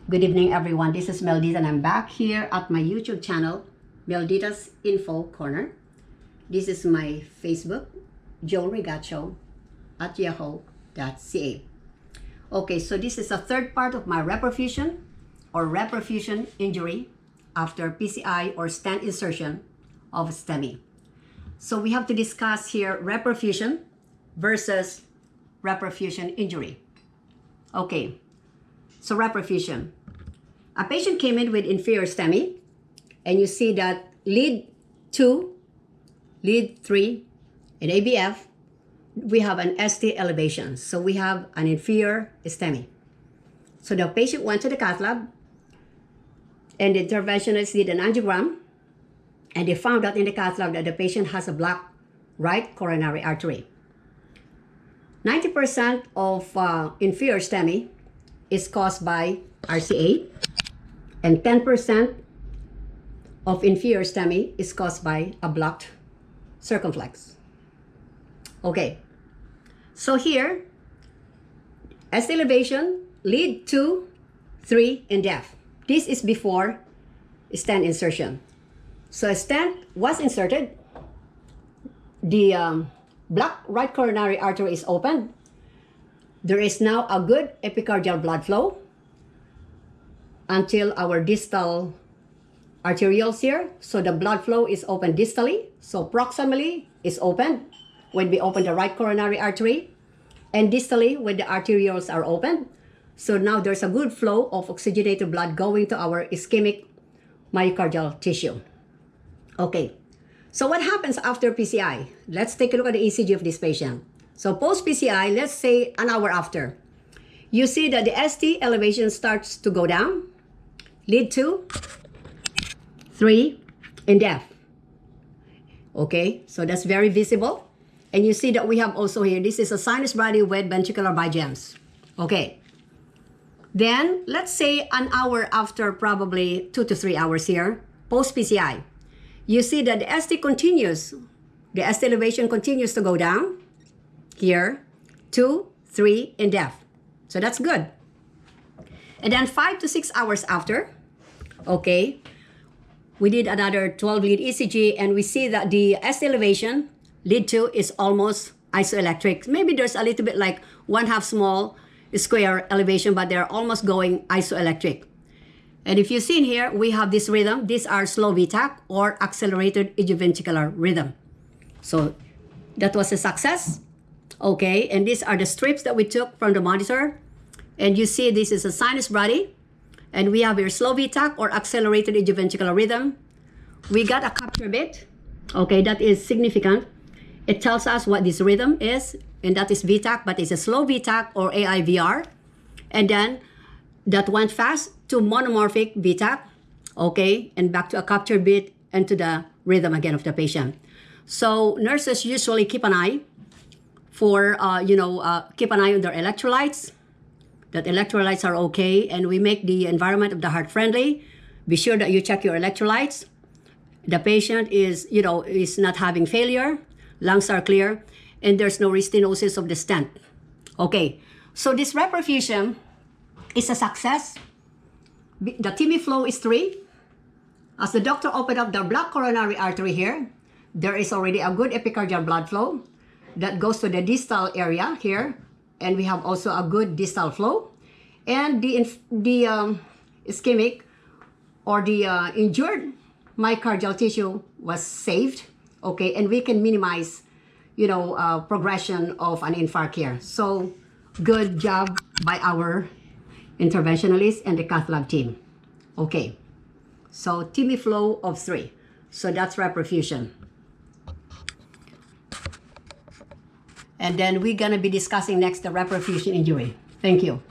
Good evening, everyone. This is Meldita, and I'm back here at my YouTube channel, Meldita's Info Corner. This is my Facebook, Joan Regacho at yahoo.ca. Okay, so this is a third part of my reperfusion or reperfusion injury after PCI or stent insertion of STEMI. So we have to discuss here reperfusion versus reperfusion injury. Okay, so reperfusion. A patient came in with inferior STEMI, and you see that lead 2, lead 3, and ABF, we have an ST elevation. So we have an inferior STEMI. So the patient went to the cath lab, and the interventionist did an angiogram, and they found out in the cath lab that the patient has a blocked right coronary artery. 90% of inferior STEMI is caused by RCA, and 10% of inferior STEMI is caused by a blocked circumflex. Okay, so here, ST elevation, lead 2, 3, and def. This is before stent insertion. So a stent was inserted, the blocked right coronary artery is opened. There is now a good epicardial blood flow until our distal arterioles here. So the blood flow is open distally. So proximally is open when we open the right coronary artery, and distally when the arterioles are open. So now there's a good flow of oxygenated blood going to our ischemic myocardial tissue. Okay, so what happens after PCI? Let's take a look at the ECG of this patient. So post PCI, let's say an hour after, you see that the ST elevation starts to go down, lead 2, 3, and def. Okay, so that's very visible. And you see that we have also here, this is a sinus body with ventricular bigems. Okay, then let's say an hour after, probably 2 to 3 hours here, post PCI, you see that the ST continues, the ST elevation continues to go down here, 2, 3, and def. So that's good. And then 5 to 6 hours after, okay, we did another 12 lead ECG, and we see that the ST elevation, lead 2, is almost isoelectric. Maybe there's a little bit like 1/2 small square elevation, but they're almost going isoelectric. And if you see in here, we have this rhythm. These are slow VTAC or accelerated idioventricular rhythm. So that was a success. Okay, and these are the strips that we took from the monitor. And you see this is a sinus body. And we have here slow VTAC or accelerated idioventricular rhythm. We got a capture bit. Okay, that is significant. It tells us what this rhythm is, and that is VTAC, but it's a slow VTAC or AIVR. And then that went fast to monomorphic VTAC. Okay, and back to a capture bit and to the rhythm again of the patient. So nurses usually keep an eye for, keep an eye on their electrolytes, that electrolytes are okay, and we make the environment of the heart friendly. Be sure that you check your electrolytes. The patient is, is not having failure, lungs are clear, and there's no restenosis of the stent. Okay, so this reperfusion is a success. The TB flow is 3. As the doctor opened up the blocked coronary artery here, there is already a good epicardial blood flow that goes to the distal area here, and we have also a good distal flow, and the ischemic or the injured myocardial tissue was saved. Okay, and we can minimize, progression of an infarct here. So good job by our interventionalists and the cath lab team. Okay, so TB flow of 3. So that's reperfusion. And then we're gonna be discussing next the reperfusion injury. Thank you.